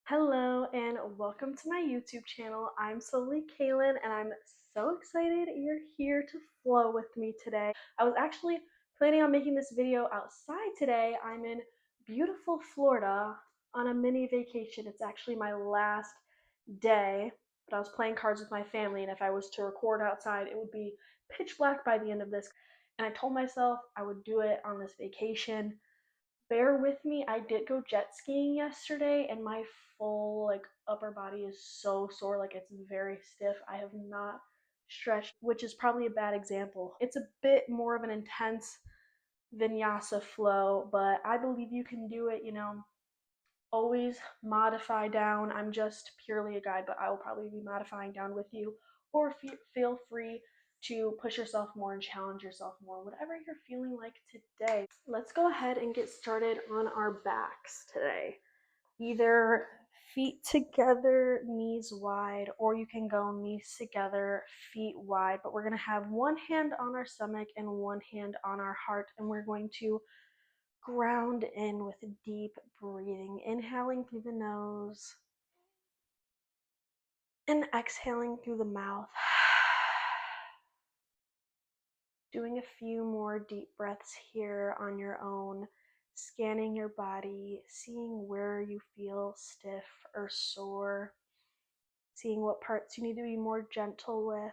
Hello and welcome to my YouTube channel. I'm Slowly Kaylin and I'm so excited you're here to flow with me today. I was actually planning on making this video outside today. I'm in beautiful Florida on a mini vacation. It's actually my last day, but I was playing cards with my family, and if I was to record outside, it would be pitch black by the end of this. And I told myself I would do it on this vacation. Bear with me. I did go jet skiing yesterday and my full upper body is so sore, like it's very stiff. I have not stretched, which is probably a bad example. It's a bit more of an intense vinyasa flow, but I believe you can do it. Always modify down. I'm just purely a guide, but I will probably be modifying down with you, or feel free to push yourself more and challenge yourself more, whatever you're feeling like today. Let's go ahead and get started on our backs today. Either feet together, knees wide, or you can go knees together, feet wide, but we're going to have one hand on our stomach and one hand on our heart, and we're going to ground in with deep breathing, inhaling through the nose and exhaling through the mouth. Doing a few more deep breaths here on your own, scanning your body, seeing where you feel stiff or sore, seeing what parts you need to be more gentle with.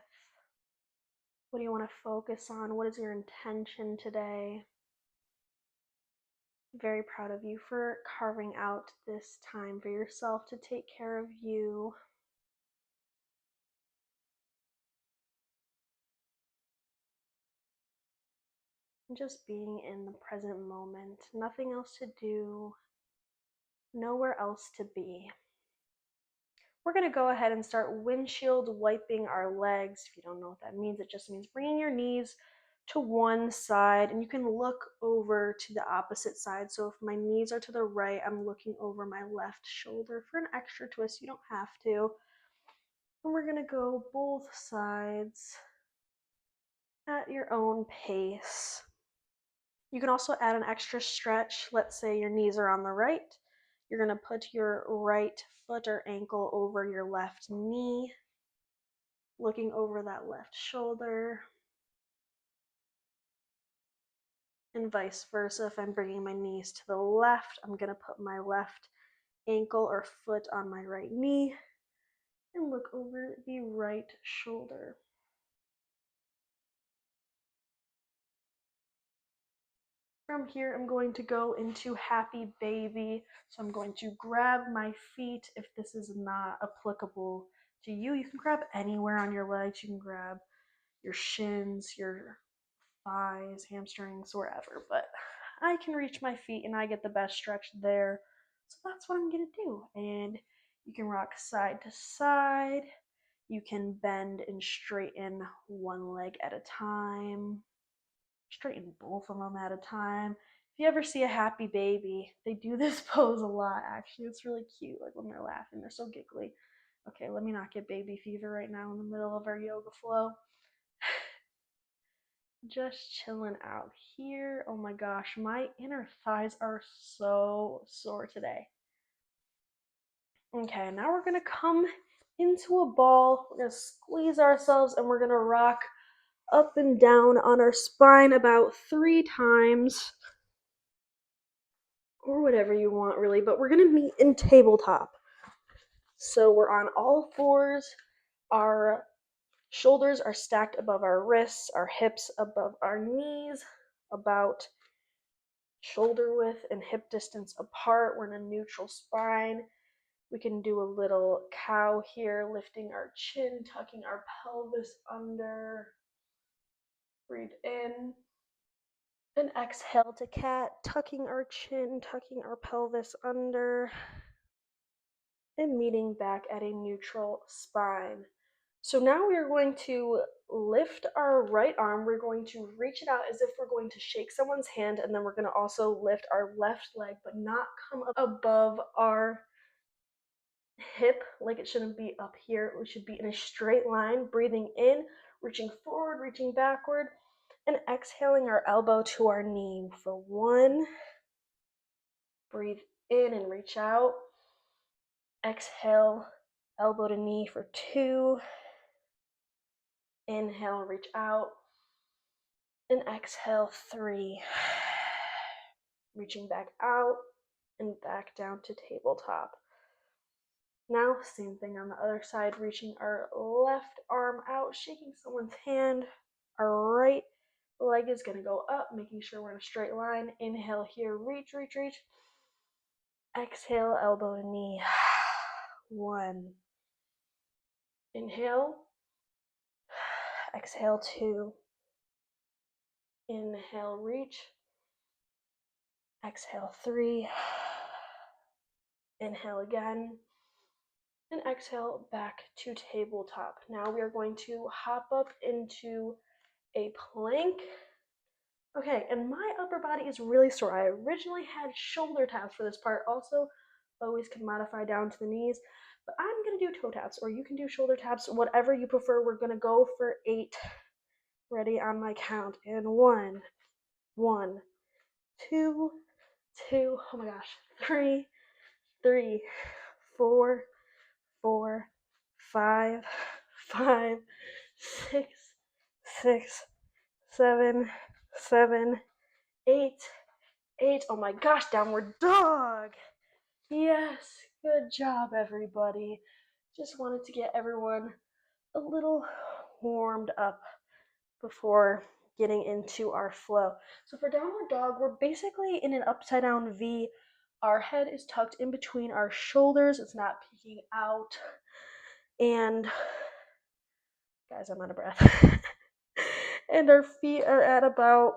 What do you want to focus on? What is your intention today? Very proud of you for carving out this time for yourself to take care of you. And just being in the present moment, nothing else to do, nowhere else to be. We're going to go ahead and start windshield wiping our legs. If you don't know what that means, it just means bringing your knees to one side, and you can look over to the opposite side. So if my knees are to the right, I'm looking over my left shoulder for an extra twist. You don't have to. And we're going to go both sides at your own pace. You can also add an extra stretch. Let's say your knees are on the right. You're going to put your right foot or ankle over your left knee, looking over that left shoulder, and vice versa. If I'm bringing my knees to the left, I'm going to put my left ankle or foot on my right knee and look over the right shoulder. From here, I'm going to go into happy baby. So I'm going to grab my feet. If this is not applicable to you, you can grab anywhere on your legs. You can grab your shins, your thighs, hamstrings, wherever. But I can reach my feet and I get the best stretch there. So that's what I'm going to do. And you can rock side to side. You can bend and straighten one leg at a time. Straighten both of them at a time. If you ever see a happy baby, they do this pose a lot, actually. It's really cute, like when they're laughing. They're so giggly. Okay, let me not get baby fever right now in the middle of our yoga flow. Just chilling out here. Oh my gosh, my inner thighs are so sore today. Okay, now we're gonna come into a ball. We're gonna squeeze ourselves and we're gonna rock up and down on our spine about 3 times, or whatever you want really, but we're gonna meet in tabletop. So we're on all fours, our shoulders are stacked above our wrists, our hips above our knees, about shoulder width and hip distance apart. We're in a neutral spine. We can do a little cow here, lifting our chin, tucking our pelvis under. Breathe in. And exhale to cat, tucking our chin, tucking our pelvis under, and meeting back at a neutral spine. So now we are going to lift our right arm. We're going to reach it out as if we're going to shake someone's hand, and then we're going to also lift our left leg, but not come up above our hip, like it shouldn't be up here. We should be in a straight line, breathing in, reaching forward, reaching backward, and exhaling our elbow to our knee for 1. Breathe in and reach out. Exhale, elbow to knee for 2. Inhale, reach out. And exhale, 3. Reaching back out and back down to tabletop. Now, same thing on the other side, reaching our left arm out, shaking someone's hand. Our right leg is going to go up, making sure we're in a straight line. Inhale here, reach, reach, reach. Exhale, elbow to knee. 1. Inhale. Exhale, 2. Inhale, reach. Exhale, 3. Inhale again. And exhale, back to tabletop. Now we are going to hop up into a plank. Okay, and my upper body is really sore. I originally had shoulder taps for this part. Also, always can modify down to the knees. But I'm going to do toe taps, or you can do shoulder taps, whatever you prefer. We're going to go for 8. Ready on my count. And 1, 1, 2, 2. Oh my gosh. 3, 3, 4, 4, 5, 5, 6, 6, 7, 7, 8, 8. Oh my gosh, downward dog. Yes, good job, everybody. Just wanted to get everyone a little warmed up before getting into our flow. So for downward dog, we're basically in an upside down V. Our head is tucked in between our shoulders. It's not peeking out. And guys, I'm out of breath. And our feet are at about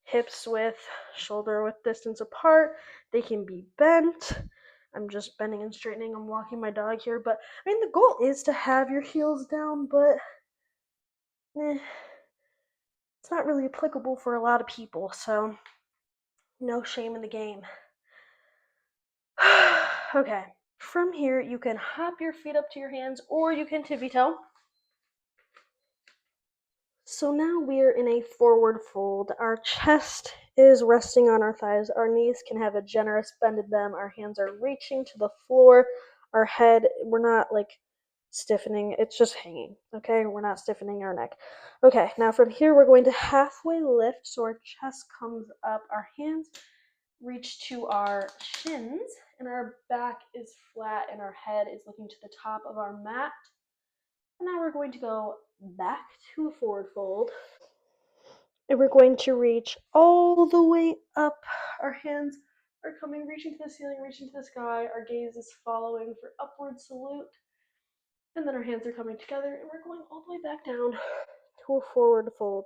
hips width, shoulder width distance apart. They can be bent. I'm just bending and straightening. I'm walking my dog here. But I mean, the goal is to have your heels down, but it's not really applicable for a lot of people. So no shame in the game. Okay. From here, you can hop your feet up to your hands, or you can tippy toe. So now we're in a forward fold. Our chest is resting on our thighs. Our knees can have a generous bend in them. Our hands are reaching to the floor. Our head, we're not like stiffening. It's just hanging, okay? We're not stiffening our neck. Okay, now from here, we're going to halfway lift. So our chest comes up. Our hands reach to our shins, and our back is flat, and our head is looking to the top of our mat. And now we're going to go back to a forward fold. And we're going to reach all the way up. Our hands are reaching to the ceiling, reaching to the sky. Our gaze is following for upward salute. And then our hands are coming together, and we're going all the way back down to a forward fold.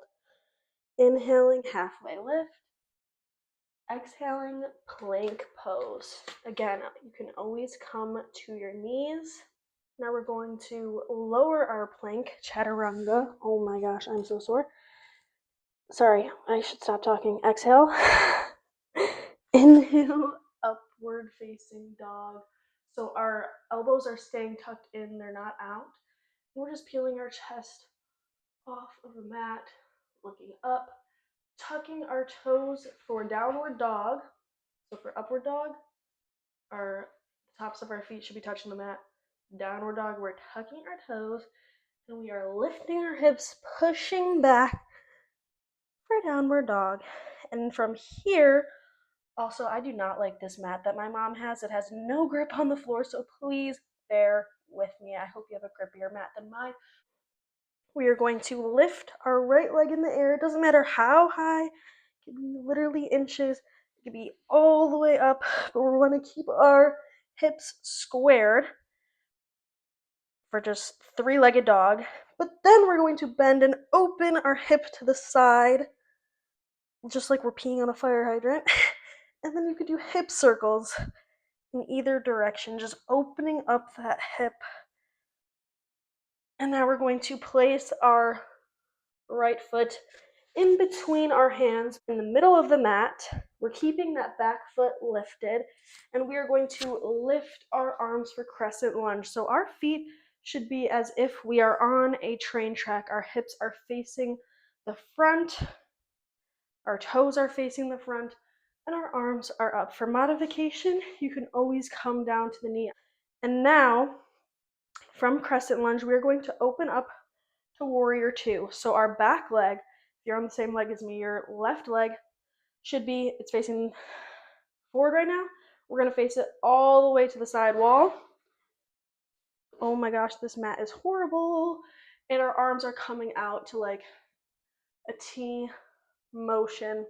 Inhaling, halfway lift. Exhaling, plank pose. Again, you can always come to your knees. Now we're going to lower our plank, chaturanga. Oh my gosh, I'm so sore. Sorry, I should stop talking. Exhale. Inhale, upward facing dog. So our elbows are staying tucked in, they're not out. We're just peeling our chest off of the mat, looking up, tucking our toes for downward dog. So for upward dog, our tops of our feet should be touching the mat. Downward dog, we're tucking our toes, and we are lifting our hips, pushing back for downward dog. And from here, also, I do not like this mat that my mom has. It has no grip on the floor, so please bear with me. I hope you have a grippier mat than mine. We are going to lift our right leg in the air. It doesn't matter how high. It could be literally inches. It could be all the way up, but we want to keep our hips squared for just 3-legged dog. But then we're going to bend and open our hip to the side, just like we're peeing on a fire hydrant. And then you could do hip circles in either direction, just opening up that hip. And now we're going to place our right foot in between our hands in the middle of the mat. We're keeping that back foot lifted, and we are going to lift our arms for crescent lunge. So our feet should be as if we are on a train track. Our hips are facing the front, our toes are facing the front, and our arms are up. For modification, you can always come down to the knee. And now, from crescent lunge, we're going to open up to warrior two. So our back leg, if you're on the same leg as me, your left leg should be, it's facing forward right now. We're gonna face it all the way to the side wall. Oh my gosh, this mat is horrible. And our arms are coming out to like a T motion.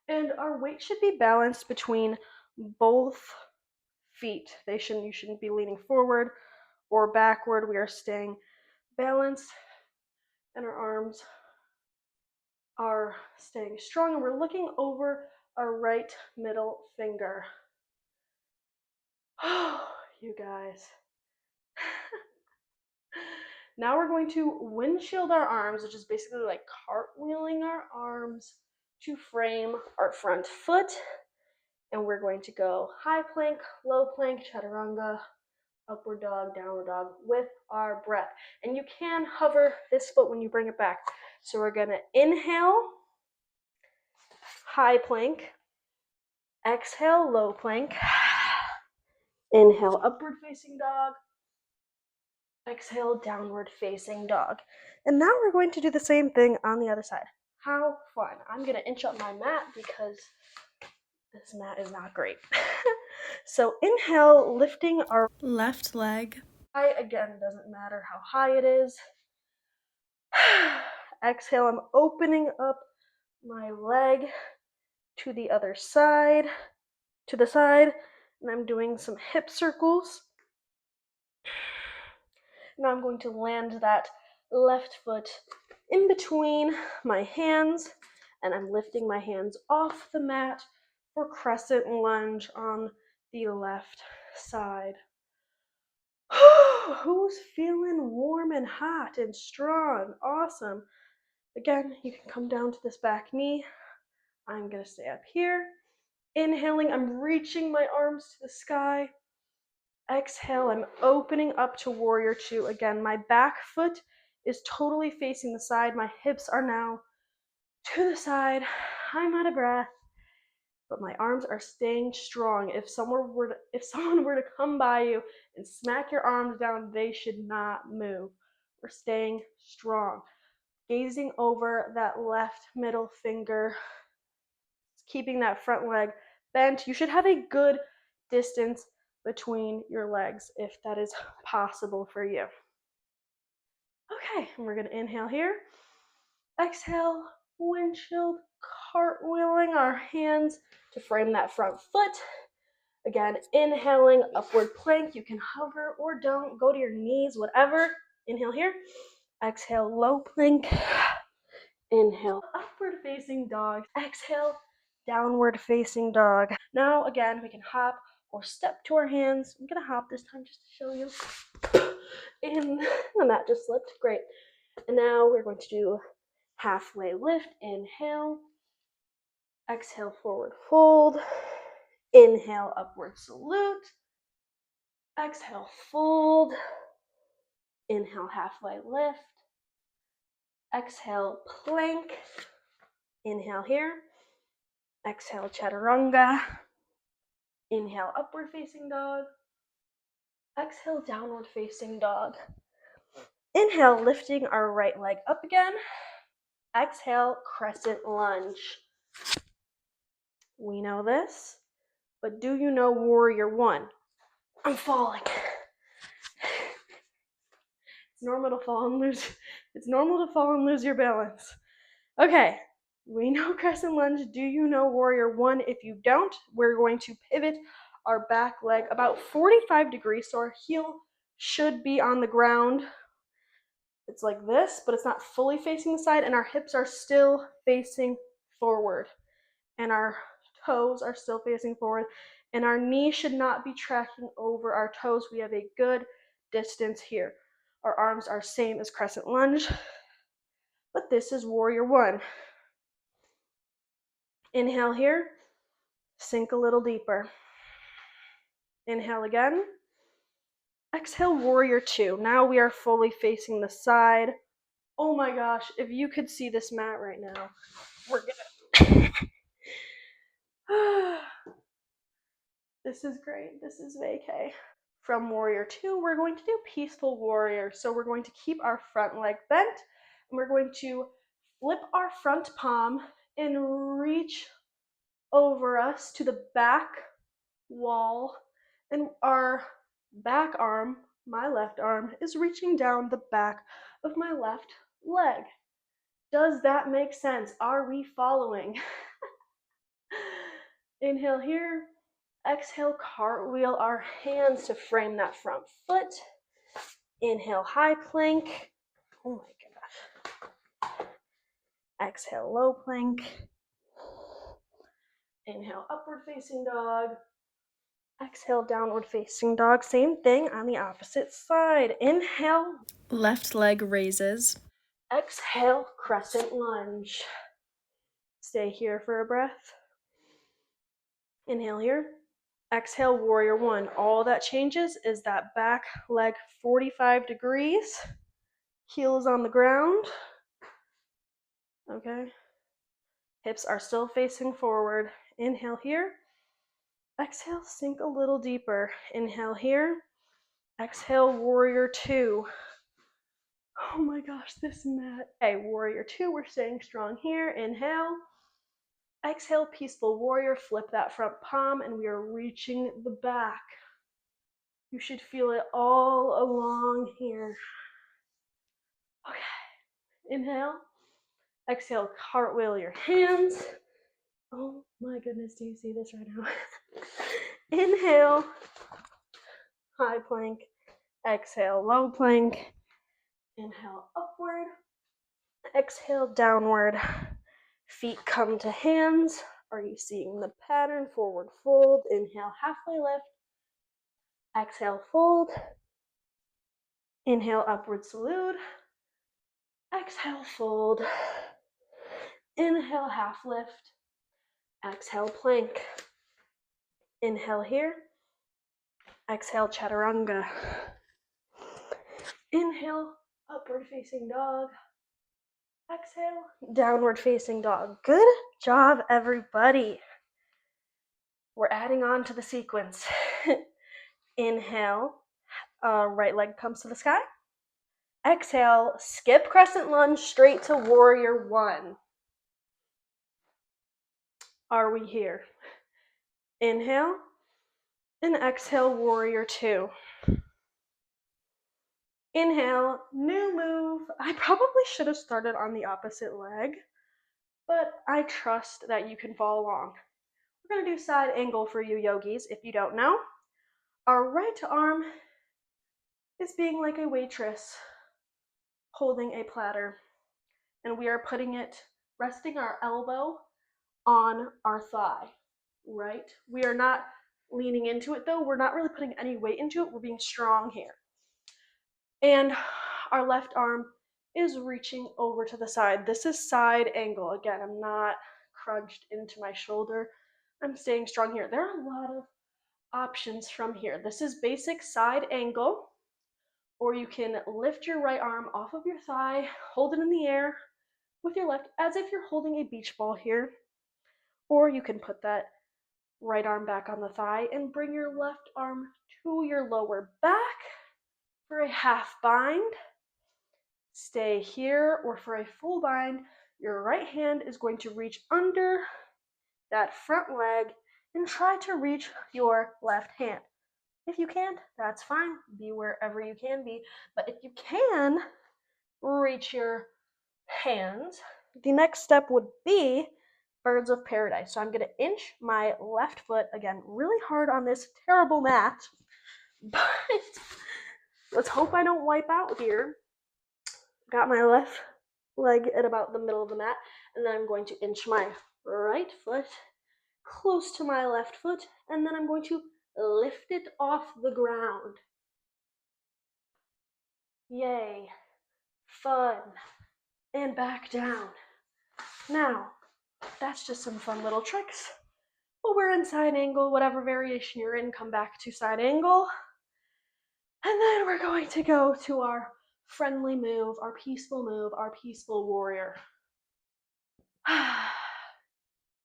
And our weight should be balanced between both feet. You shouldn't be leaning forward or backward. We are staying balanced, and our arms are staying strong, and we're looking over our right middle finger. Oh, you guys. Now we're going to windshield our arms, which is basically like cartwheeling our arms to frame our front foot. And we're going to go high plank, low plank, chaturanga, upward dog, downward dog with our breath. And you can hover this foot when you bring it back. So we're gonna inhale, high plank, exhale, low plank, inhale, upward facing dog, exhale, downward facing dog. And now we're going to do the same thing on the other side. How fun. I'm gonna inch up my mat because this mat is not great. So inhale, lifting our left leg. High, again, doesn't matter how high it is. Exhale, I'm opening up my leg to the other side, to the side, and I'm doing some hip circles. Now I'm going to land that left foot in between my hands, and I'm lifting my hands off the mat for crescent lunge on the left side. Who's feeling warm and hot and strong? Awesome. Again, you can come down to this back knee. I'm gonna stay up here. Inhaling, I'm reaching my arms to the sky. Exhale, I'm opening up to warrior two. Again, my back foot is totally facing the side. My hips are now to the side. I'm out of breath, but my arms are staying strong. If someone were to come by you and smack your arms down, they should not move. We're staying strong. Gazing over that left middle finger, keeping that front leg bent. You should have a good distance between your legs if that is possible for you. Okay, and we're gonna inhale here. Exhale, windshield, cartwheeling our hands to frame that front foot. Again, inhaling, upward plank. You can hover or don't, go to your knees, whatever. Inhale here. Exhale, low plank. Inhale, upward facing dog. Exhale, downward facing dog. Now, again, we can hop or step to our hands. I'm gonna hop this time just to show you. And the mat just slipped. Great. And now we're going to do halfway lift. Inhale. Exhale, forward fold. Inhale, upward salute. Exhale, fold. Inhale, halfway lift. Exhale, plank. Inhale here. Exhale, chaturanga. Inhale, upward facing dog. Exhale, downward facing dog. Inhale, lifting our right leg up again. Exhale, crescent lunge. We know this, but do you know warrior one? I'm falling. It's normal to fall and lose your balance. Okay, we know crescent lunge. Do you know warrior one? If you don't, we're going to pivot our back leg about 45 degrees, so our heel should be on the ground. It's like this, but it's not fully facing the side, and our hips are still facing forward, and our toes are still facing forward, and our knee should not be tracking over our toes. We have a good distance here. Our arms are same as crescent lunge, but this is warrior one. Inhale here, sink a little deeper. Inhale again. Exhale, warrior two. Now we are fully facing the side. Oh my gosh, if you could see this mat right now, we're gonna... This is great. This is vacay. From warrior two, we're going to do peaceful warrior. So we're going to keep our front leg bent, and we're going to flip our front palm and reach over us to the back wall, and our back arm, my left arm, is reaching down the back of my left leg. Does that make sense? Are we following? Inhale here. Exhale, cartwheel our hands to frame that front foot. Inhale, high plank. Oh my gosh. Exhale, low plank. Inhale, upward facing dog. Exhale, downward facing dog. Same thing on the opposite side. Inhale, left leg raises. Exhale, crescent lunge. Stay here for a breath. Inhale here. Exhale, warrior one. All that changes is that back leg 45 degrees. Heel is on the ground. Okay. Hips are still facing forward. Inhale here. Exhale, sink a little deeper. Inhale here. Exhale, warrior two. Oh my gosh, this mat. Okay, warrior two, we're staying strong here. Inhale. Exhale, peaceful warrior. Flip that front palm, and we are reaching the back. You should feel it all along here. Okay, inhale. Exhale, cartwheel your hands. Oh my goodness, do you see this right now? Inhale, high plank. Exhale, low plank. Inhale, upward. Exhale, downward. Feet come to hands. Are you seeing the pattern? Forward fold. Inhale, halfway lift. Exhale, fold. Inhale, upward salute. Exhale, fold. Inhale, half lift. Exhale, plank. Inhale here. Exhale, chaturanga. Inhale, upward facing dog. Exhale, downward facing dog. Good job, everybody. We're adding on to the sequence. Inhale, right leg comes to the sky. Exhale, skip crescent lunge straight to warrior one. Are we here? Inhale, and exhale, warrior two. Inhale, new move. I probably should have started on the opposite leg, but I trust that you can follow along. We're going to do side angle for you yogis. If you don't know, our right arm is being like a waitress holding a platter, and we are putting it, resting our elbow on our thigh, right? We are not leaning into it though. We're not really putting any weight into it. We're being strong here. And our left arm is reaching over to the side. This is side angle. Again, I'm not crunched into my shoulder. I'm staying strong here. There are a lot of options from here. This is basic side angle, or you can lift your right arm off of your thigh, hold it in the air with your left as if you're holding a beach ball here, or you can put that right arm back on the thigh and bring your left arm to your lower back for a half bind. Stay here, or for a full bind, your right hand is going to reach under that front leg and try to reach your left hand. If you can't, that's fine. Be wherever you can be. But if you can reach your hands, the next step would be birds of paradise. So I'm going to inch my left foot, again, really hard on this terrible mat, but let's hope I don't wipe out here. Got my left leg at about the middle of the mat, and then I'm going to inch my right foot close to my left foot, and then I'm going to lift it off the ground. Yay, fun, and back down. Now, that's just some fun little tricks. But we're in side angle, whatever variation you're in, come back to side angle. And then we're going to go to our friendly move, our peaceful warrior.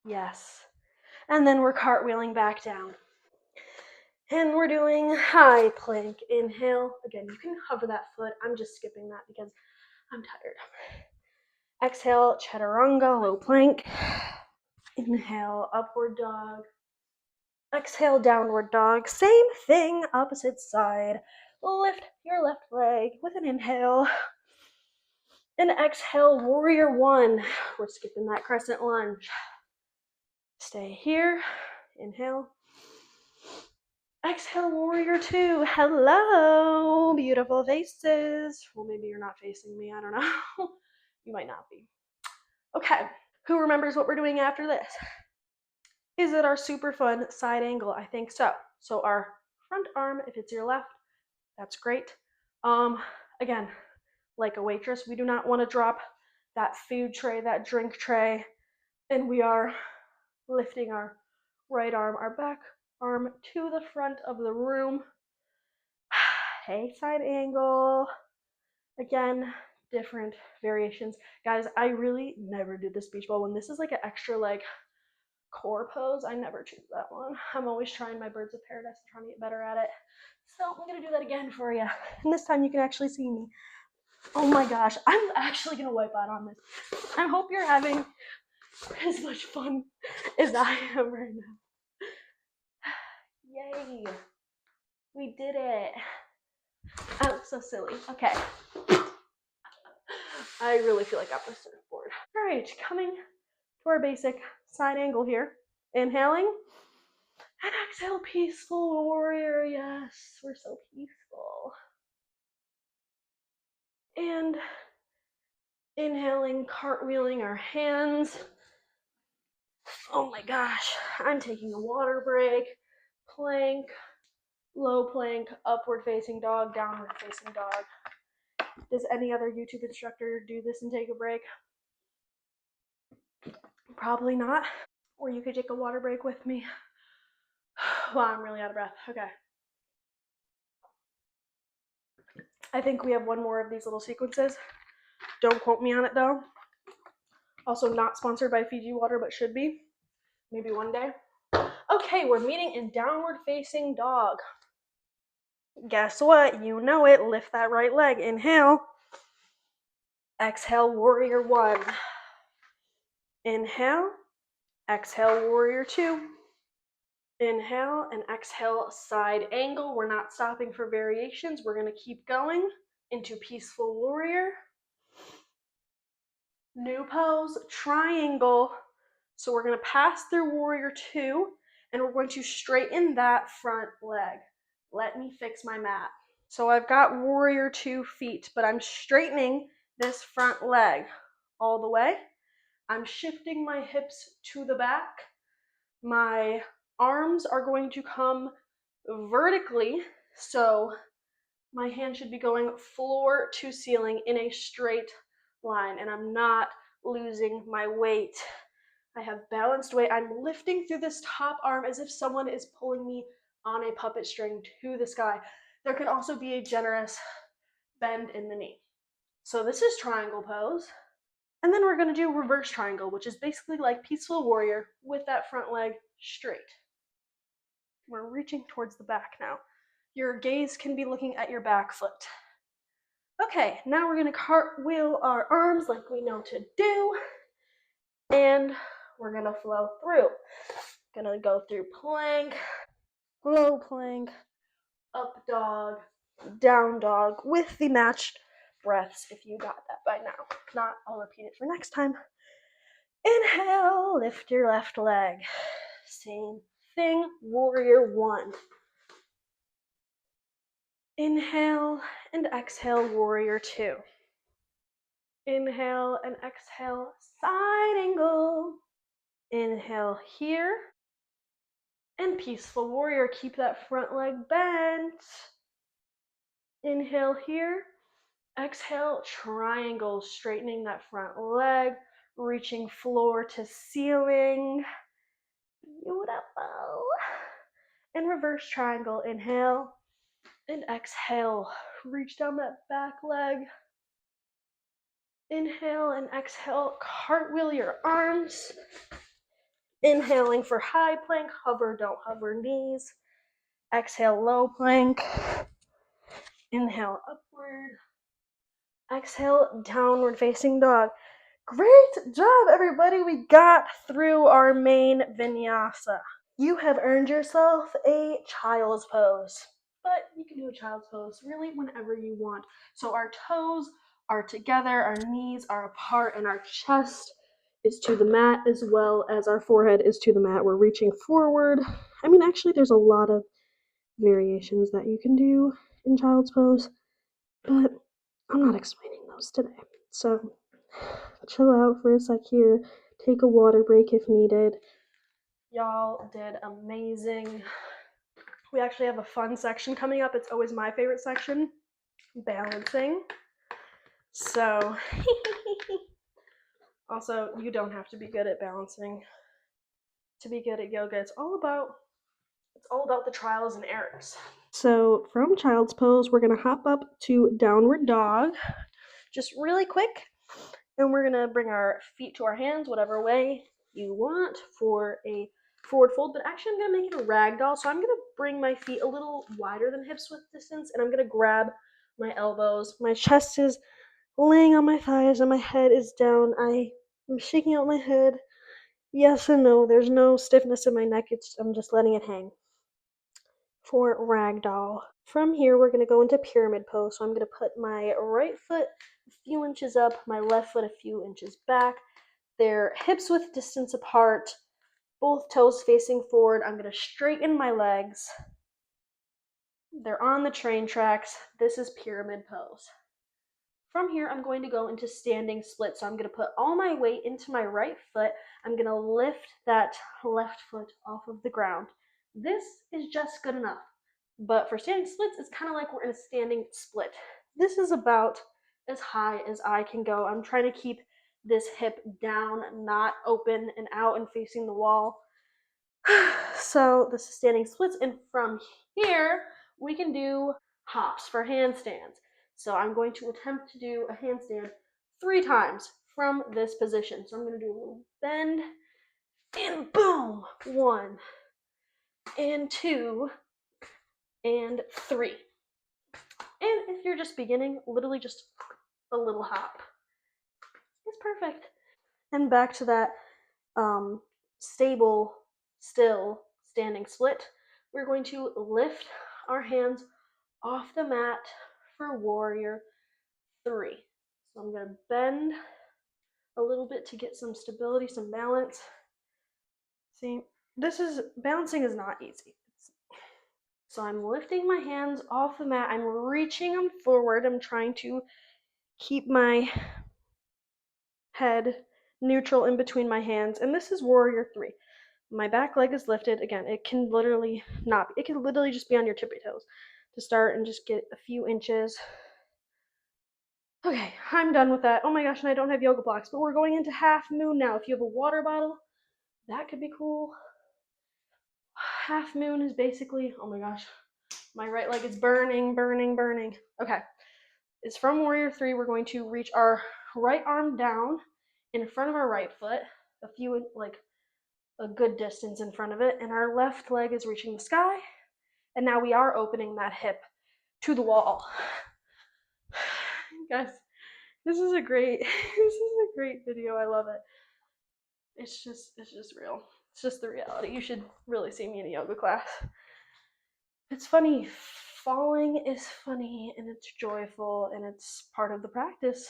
Yes. And then we're cartwheeling back down. And we're doing high plank. Inhale. Again, you can hover that foot. I'm just skipping that because I'm tired. Exhale, chaturanga, low plank. Inhale, upward dog. Exhale, downward dog. Same thing, opposite side. Lift your left leg with an inhale. And exhale, warrior one. We're skipping that crescent lunge. Stay here. Inhale. Exhale, warrior two. Hello, beautiful faces. Well, maybe you're not facing me. I don't know. You might not be. Okay. Who remembers what we're doing after this? Is it our super fun side angle? I think so. So our front arm, if it's your left, that's great. Again, like a waitress, we do not want to drop that food tray, that drink tray, and we are lifting our right arm, our back arm to the front of the room. Hey, side angle. Again, different variations. Guys, I really never did this beach ball one. This is like an extra like core pose. I never choose that one. I'm always trying my birds of paradise and trying to get better at it. So I'm gonna do that again for you. And this time you can actually see me. Oh my gosh, I'm actually gonna wipe out on this. I hope you're having as much fun as I am right now. Yay. We did it. I look so silly. Okay. I really feel like I'm a surfboard. All right, coming to our basic side angle here. Inhaling. And exhale, peaceful warrior. Yes, we're so peaceful. And inhaling, cartwheeling our hands. Oh my gosh, I'm taking a water break. Plank, low plank, upward facing dog, downward facing dog. Does any other YouTube instructor do this and take a break? Probably not. Or you could take a water break with me. Wow, I'm really out of breath. Okay. I think we have one more of these little sequences. Don't quote me on it though. Also not sponsored by Fiji Water, but should be. Maybe one day. Okay, we're meeting in downward facing dog. Guess what? You know it. Lift that right leg. Inhale. Exhale, warrior one. Inhale. Exhale, warrior two. Inhale and exhale, side angle. We're not stopping for variations. We're going to keep going into peaceful warrior. New pose, triangle. So we're going to pass through warrior two and we're going to straighten that front leg. Let me fix my mat. So I've got warrior 2 feet, but I'm straightening this front leg all the way. I'm shifting my hips to the back. My arms are going to come vertically, so my hand should be going floor to ceiling in a straight line, and I'm not losing my weight. I have balanced weight. I'm lifting through this top arm as if someone is pulling me on a puppet string to the sky. There can also be a generous bend in the knee. So this is triangle pose. And then we're going to do reverse triangle, which is basically like peaceful warrior with that front leg straight. We're reaching towards the back now. Your gaze can be looking at your back foot. Okay, now we're going to cartwheel our arms like we know to do. And we're going to flow through. Gonna go through plank, low plank, up dog, down dog with the matched breaths if you got that by now. If not, I'll repeat it for next time. Inhale, lift your left leg. Same thing, warrior one. Inhale and exhale, warrior two. Inhale and exhale, side angle. Inhale here. And peaceful warrior, keep that front leg bent. Inhale here. Exhale, triangle, straightening that front leg, reaching floor to ceiling. Beautiful. And reverse triangle, inhale and exhale. Reach down that back leg. Inhale and exhale, cartwheel your arms. Inhaling for high plank, hover, don't hover knees. Exhale, low plank. Inhale, upward. Exhale, downward facing dog. Great job, everybody. We got through our main vinyasa. You have earned yourself a child's pose. But you can do a child's pose really whenever you want. So our toes are together, our knees are apart, and our chest is to the mat as well as our forehead is to the mat. We're reaching forward. I mean, actually, there's a lot of variations that you can do in child's pose, but I'm not explaining those today. So chill out for a sec here, take a water break if needed. Y'all did amazing. We actually have a fun section coming up. It's always my favorite section, balancing. So, also, you don't have to be good at balancing to be good at yoga. It's all about the trials and errors. So, from child's pose, we're gonna hop up to downward dog, just really quick, and we're gonna bring our feet to our hands, whatever way you want for a forward fold, but actually I'm gonna make it a ragdoll. So I'm gonna bring my feet a little wider than hips width distance, and I'm gonna grab my elbows. My chest is laying on my thighs, and my head is down. I am shaking out my head. Yes and no. There's no stiffness in my neck. I'm just letting it hang. For ragdoll. From here, we're gonna go into pyramid pose. So I'm gonna put my right foot a few inches up, my left foot a few inches back. They're hips width distance apart, both toes facing forward. I'm going to straighten my legs. They're on the train tracks. This is pyramid pose. From here, I'm going to go into standing split. So I'm going to put all my weight into my right foot. I'm going to lift that left foot off of the ground. This is just good enough. But for standing splits, it's kind of like we're in a standing split. This is about as high as I can go. I'm trying to keep this hip down, not open and out and facing the wall. So this is standing splits, and from here we can do hops for handstands. So I'm going to attempt to do a handstand 3 times from this position. So I'm going to do a little bend and boom, 1 and 2 and 3. And if you're just beginning, literally just a little hop. It's perfect. And back to that stable, still standing split. We're going to lift our hands off the mat for warrior 3. So I'm going to bend a little bit to get some stability, some balance. See, balancing is not easy. So I'm lifting my hands off the mat. I'm reaching them forward. I'm trying to keep my head neutral in between my hands. And this is warrior 3. My back leg is lifted. Again, it can literally just be on your tippy toes to start and just get a few inches. Okay, I'm done with that. Oh my gosh, and I don't have yoga blocks, but we're going into half moon now. If you have a water bottle, that could be cool. Half moon is basically, oh my gosh, my right leg is burning, burning, burning. Okay, it's from warrior 3. We're going to reach our right arm down in front of our right foot, a good distance in front of it, and our left leg is reaching the sky. And now we are opening that hip to the wall. Guys, this is a great video. I love it. It's just real. It's just the reality. You should really see me in a yoga class. It's funny. Falling is funny and it's joyful and it's part of the practice.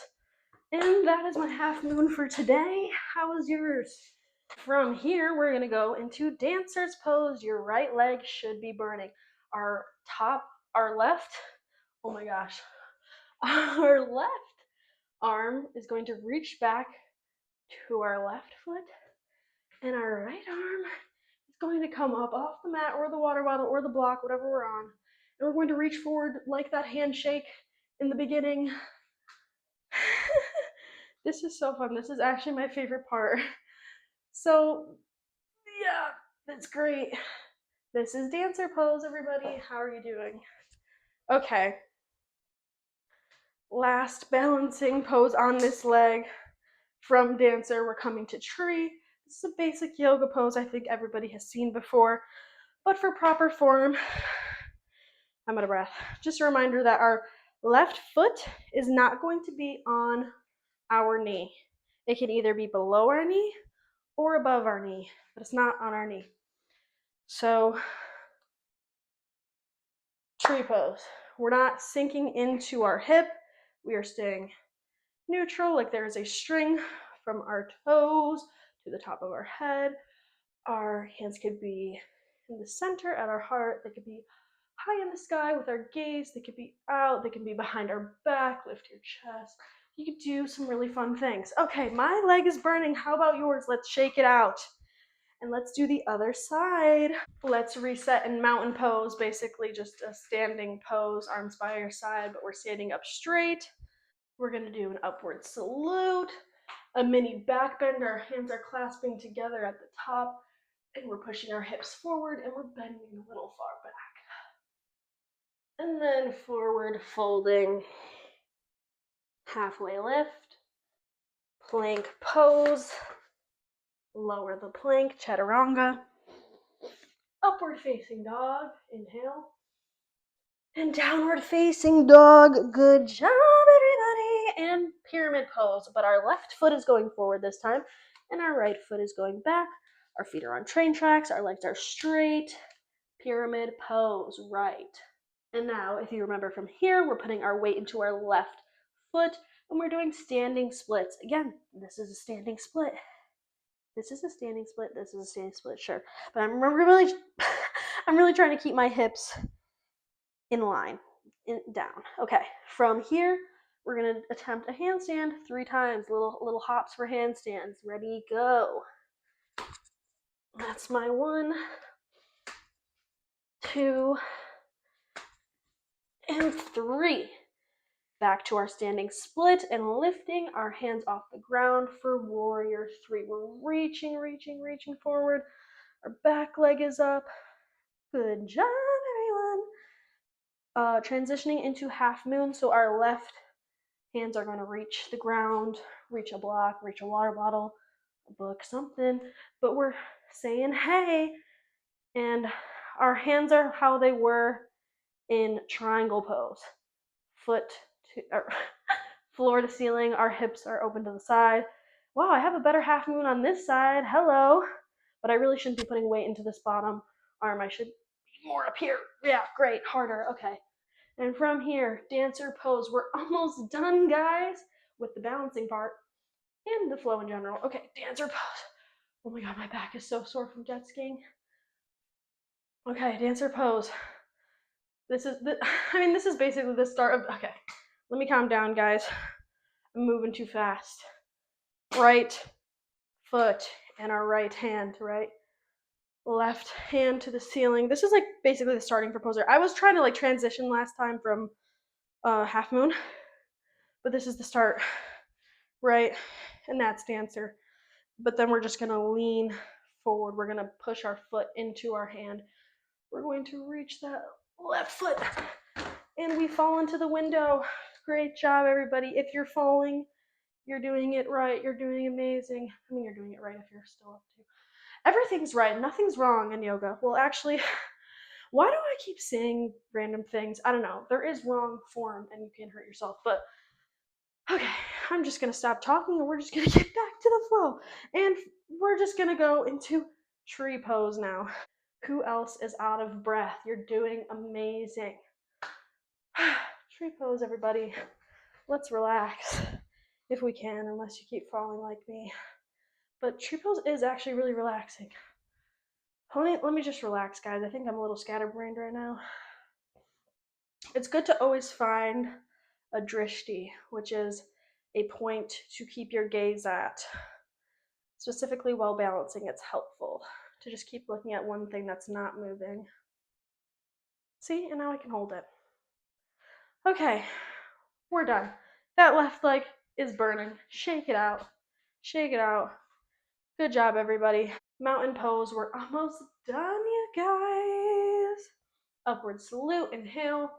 And that is my half moon for today. How was yours? From here, we're gonna go into dancer's pose. Your right leg should be burning. Our left, oh my gosh, our left arm is going to reach back to our left foot, and our right arm is going to come up off the mat or the water bottle or the block, whatever we're on. And we're going to reach forward like that handshake in the beginning. This is so fun. This is actually my favorite part. So, yeah, that's great. This is dancer pose, everybody. How are you doing? Okay. Last balancing pose on this leg from dancer. We're coming to tree. This is a basic yoga pose I think everybody has seen before, but for proper form, I'm out of breath. Just a reminder that our left foot is not going to be on our knee. It can either be below our knee or above our knee, but it's not on our knee. So, tree pose. We're not sinking into our hip. We are staying neutral, like there is a string from our toes to the top of our head. Our hands could be in the center at our heart. They could be high in the sky with our gaze. They could be out. They can be behind our back. Lift your chest. You could do some really fun things. Okay, my leg is burning. How about yours? Let's shake it out. And let's do the other side. Let's reset in mountain pose, basically just a standing pose, arms by your side, but we're standing up straight. We're gonna do an upward salute, a mini back bend. Our hands are clasping together at the top, and we're pushing our hips forward, and we're bending a little far back. And then forward folding, halfway lift, plank pose, lower the plank, chaturanga, upward facing dog, inhale, and downward facing dog. Good job, everybody. And pyramid pose, but our left foot is going forward this time, and our right foot is going back. Our feet are on train tracks, our legs are straight. Pyramid pose, right. And now, if you remember from here, we're putting our weight into our left foot, and we're doing standing splits. Again, this is a standing split. This is a standing split. This is a standing split, sure. But I'm really, I'm really trying to keep my hips in line, down. Okay, from here, we're gonna attempt a handstand 3 times. Little hops for handstands. Ready, go. That's my 1, 2, and 3. Back to our standing split and lifting our hands off the ground for warrior 3. We're reaching forward. Our back leg is up. Good job, everyone. Transitioning into half moon, so our left hands are going to reach the ground, reach a block, reach a water bottle, a book, something, but we're saying hey, and our hands are how they were in triangle pose. Foot to floor to ceiling, our hips are open to the side. Wow, I have a better half moon on this side. Hello. But I really shouldn't be putting weight into this bottom arm. I should be more up here. Yeah, great. Harder. Okay. And from here, dancer pose. We're almost done, guys, with the balancing part and the flow in general. Okay, dancer pose. Oh my god, my back is so sore from jet skiing. Okay, dancer pose. This is this is basically the start of. Okay, let me calm down, guys. I'm moving too fast. Right foot and our right hand, right? Left hand to the ceiling. This is like basically the starting for poser. I was trying to like transition last time from half moon, but this is the start, right? And that's dancer. But then we're just gonna lean forward. We're gonna push our foot into our hand. We're going to reach that left foot, and we fall into the window. Great job, everybody. If you're falling, you're doing it right. You're doing amazing. I mean, you're doing it right if you're still up to. Everything's right. Nothing's wrong in yoga. Well, actually, why do I keep saying random things? I don't know. There is wrong form, and you can hurt yourself. But okay, I'm just gonna stop talking, and we're just gonna get back to the flow. And we're just gonna go into tree pose now. Who else is out of breath? You're doing amazing. Tree pose, everybody. Let's relax if we can, unless you keep falling like me. But tree pose is actually really relaxing. Let me just relax, guys. I think I'm a little scatterbrained right now. It's good to always find a drishti, which is a point to keep your gaze at. Specifically while balancing, it's helpful to just keep looking at one thing that's not moving. See, and now I can hold it. Okay, we're done. That left leg is burning. Shake it out. Shake it out. Good job, everybody. Mountain pose. We're almost done, you guys. Upward salute. Inhale.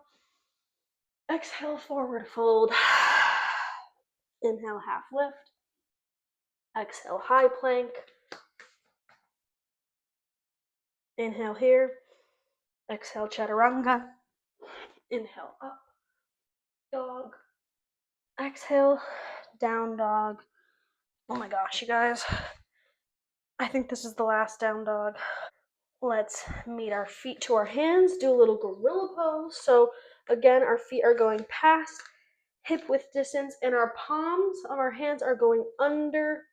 Exhale, forward fold. Inhale, half lift. Exhale, high plank. Inhale here. Exhale, chaturanga. Inhale, up dog. Exhale, down dog. Oh my gosh, you guys. I think this is the last down dog. Let's meet our feet to our hands, do a little gorilla pose. So again, our feet are going past hip width distance and our palms of our hands are going under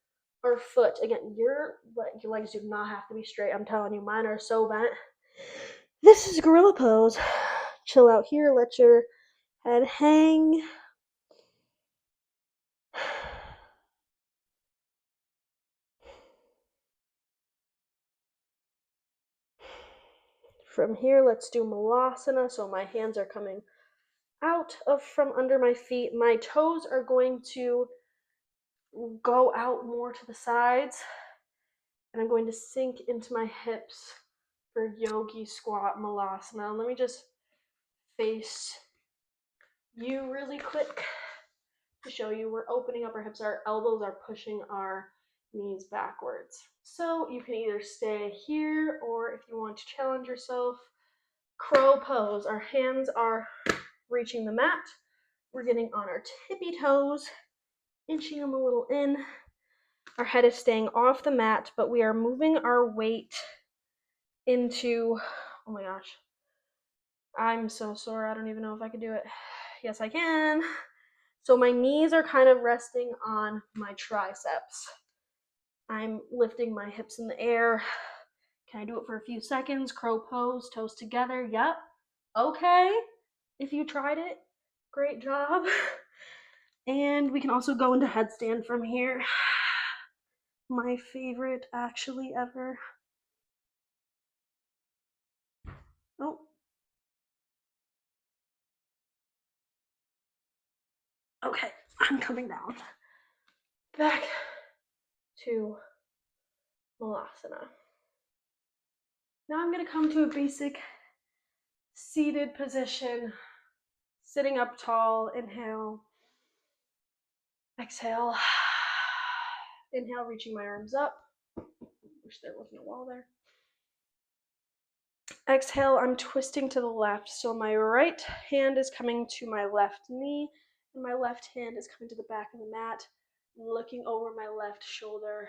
our foot. Again, your legs do not have to be straight. I'm telling you, mine are so bent. This is gorilla pose. Chill out here, let your head hang. From here, let's do malasana. So my hands are coming out of from under my feet. My toes are going to go out more to the sides. And I'm going to sink into my hips for yogi squat malasana. Let me just face you really quick to show you we're opening up our hips. Our elbows are pushing our knees backwards. So you can either stay here, or if you want to challenge yourself, crow pose. Our hands are reaching the mat. We're getting on our tippy toes, inching them a little in. Our head is staying off the mat, but we are moving our weight into, oh my gosh, I'm so sore. I don't even know if I can do it. Yes, I can. So my knees are kind of resting on my triceps. I'm lifting my hips in the air. Can I do it for a few seconds? Crow pose, toes together. Yep. Okay. If you tried it, great job. And we can also go into headstand from here. My favorite, actually, ever. Oh. Okay, I'm coming down. Back to Malasana. Now I'm going to come to a basic seated position, sitting up tall. Inhale, exhale. Inhale, reaching my arms up. Wish there wasn't a wall there. Exhale, I'm twisting to the left. So my right hand is coming to my left knee, and my left hand is coming to the back of the mat, looking over my left shoulder.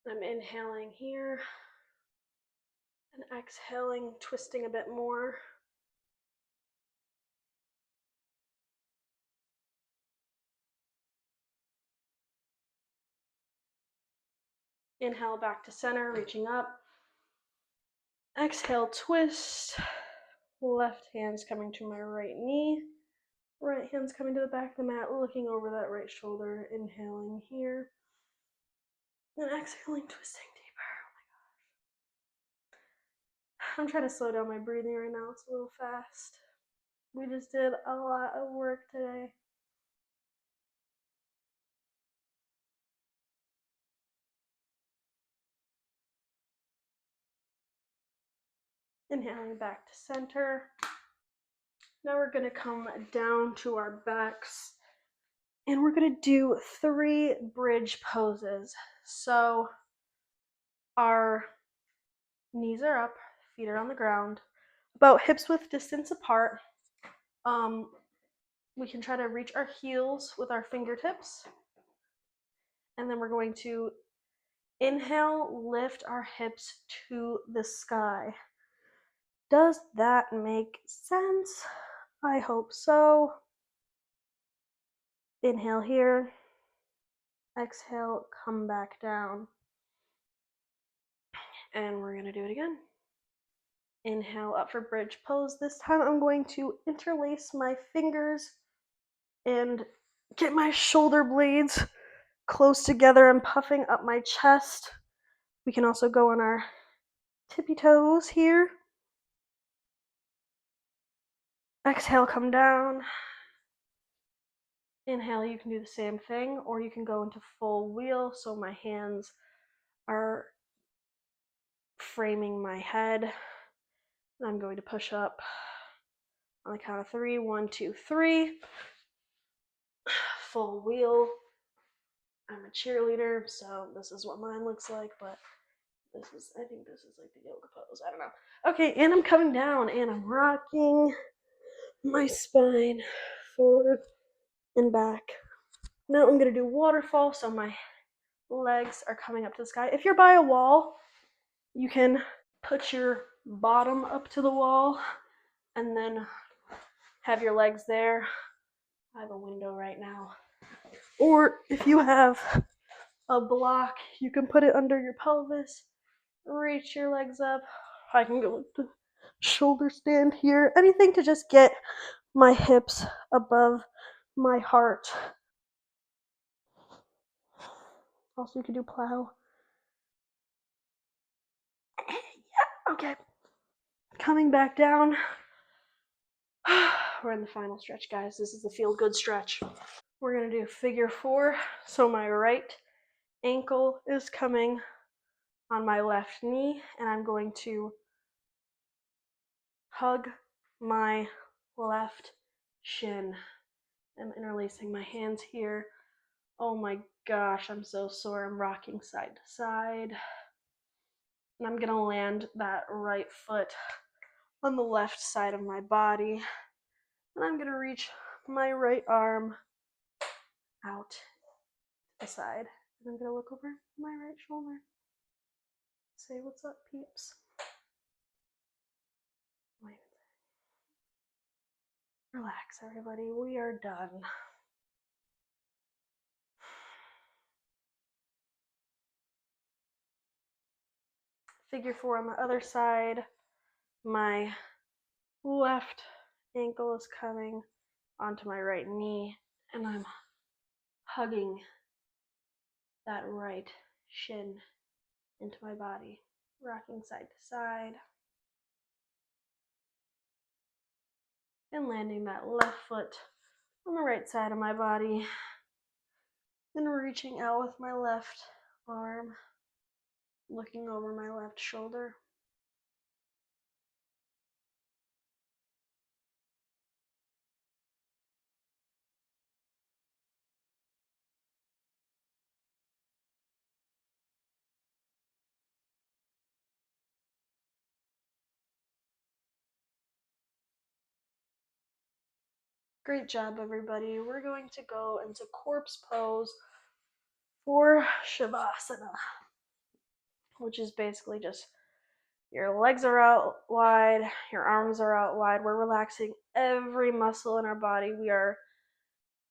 I'm inhaling here and exhaling, twisting a bit more. Inhale back to center, reaching up. Exhale, twist. Left hand's coming to my right knee. Right hand's coming to the back of the mat, looking over that right shoulder. Inhaling here. And exhaling, twisting deeper. I'm trying to slow down my breathing right now. It's a little fast. We just did a lot of work today. Inhaling back to center. Now we're going to come down to our backs and we're going to do 3 bridge poses. So our knees are up, feet are on the ground, about hips width distance apart. We can try to reach our heels with our fingertips. And then we're going to inhale, lift our hips to the sky. Does that make sense? I hope so. Inhale here. Exhale, come back down. And we're going to do it again. Inhale up for bridge pose. This time I'm going to interlace my fingers and get my shoulder blades close together. I'm puffing up my chest. We can also go on our tippy toes here. Exhale, come down. Inhale, you can do the same thing, or you can go into full wheel. So my hands are framing my head. I'm going to push up on the count of 3. 1, 2, 3. Full wheel. I'm a cheerleader, so this is what mine looks like, but I think this is like the yoga pose. I don't know. Okay, and I'm coming down and I'm rocking. my spine forward and back. Now I'm gonna do waterfall, so my legs are coming up to the sky. If you're by a wall, you can put your bottom up to the wall and then have your legs there. I have a window right now. Or if you have a block, you can put it under your pelvis, reach your legs up. I can go with the shoulder stand here. Anything to just get my hips above my heart. Also, you can do plow. Yeah, okay. Coming back down. We're in the final stretch, guys. This is the feel good stretch. We're gonna do figure four. So my right ankle is coming on my left knee, and I'm going to hug my left shin. I'm interlacing my hands here. Oh my gosh, I'm so sore. I'm rocking side to side. And I'm gonna land that right foot on the left side of my body. And I'm gonna reach my right arm out to the side. And I'm gonna look over my right shoulder. Say what's up, peeps. Wait. Relax, everybody. We are done. Figure four on the other side. My left ankle is coming onto my right knee, and I'm hugging that right shin into my body, rocking side to side, and landing that left foot on the right side of my body, and reaching out with my left arm, looking over my left shoulder. Great job, everybody. We're going to go into corpse pose for Shavasana, which is basically just your legs are out wide, your arms are out wide. We're relaxing every muscle in our body. We are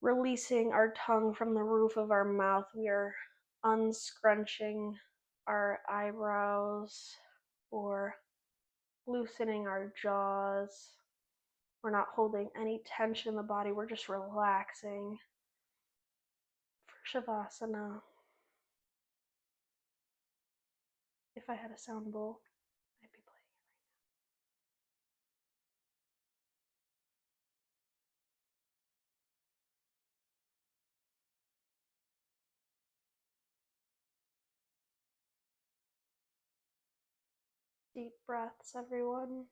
releasing our tongue from the roof of our mouth. We are unscrunching our eyebrows or loosening our jaws. We're not holding any tension in the body. We're just relaxing for Shavasana. If I had a sound bowl, I'd be playing it. Deep breaths, everyone.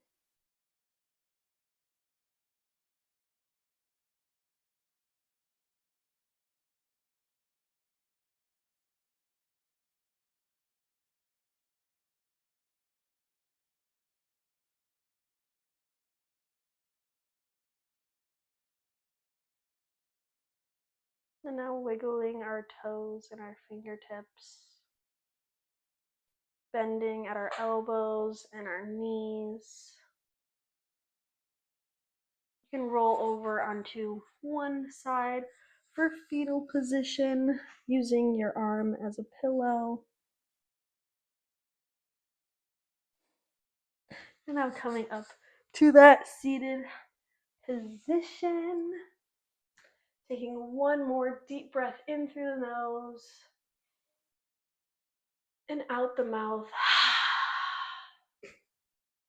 And now wiggling our toes and our fingertips, bending at our elbows and our knees. You can roll over onto one side for fetal position using your arm as a pillow. And now coming up to that seated position. Taking one more deep breath in through the nose and out the mouth.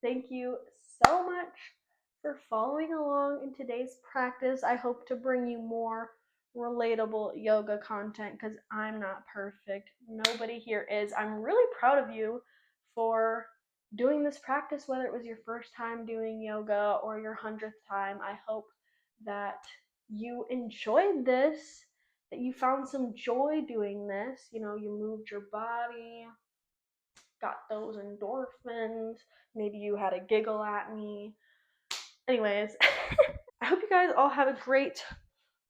Thank you so much for following along in today's practice. I hope to bring you more relatable yoga content because I'm not perfect. Nobody here is. I'm really proud of you for doing this practice, whether it was your first time doing yoga or your 100th time. I hope that you enjoyed this, that you found some joy doing this. You know, you moved your body, got those endorphins. Maybe you had a giggle at me. Anyways, I hope you guys all have a great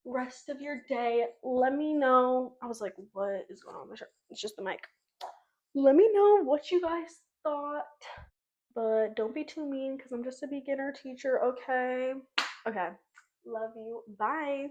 rest of your day. Let me know. I was like, what is going on with my shirt? It's just the mic. Let me know what you guys thought, but don't be too mean because I'm just a beginner teacher, okay? Okay. Love you. Bye.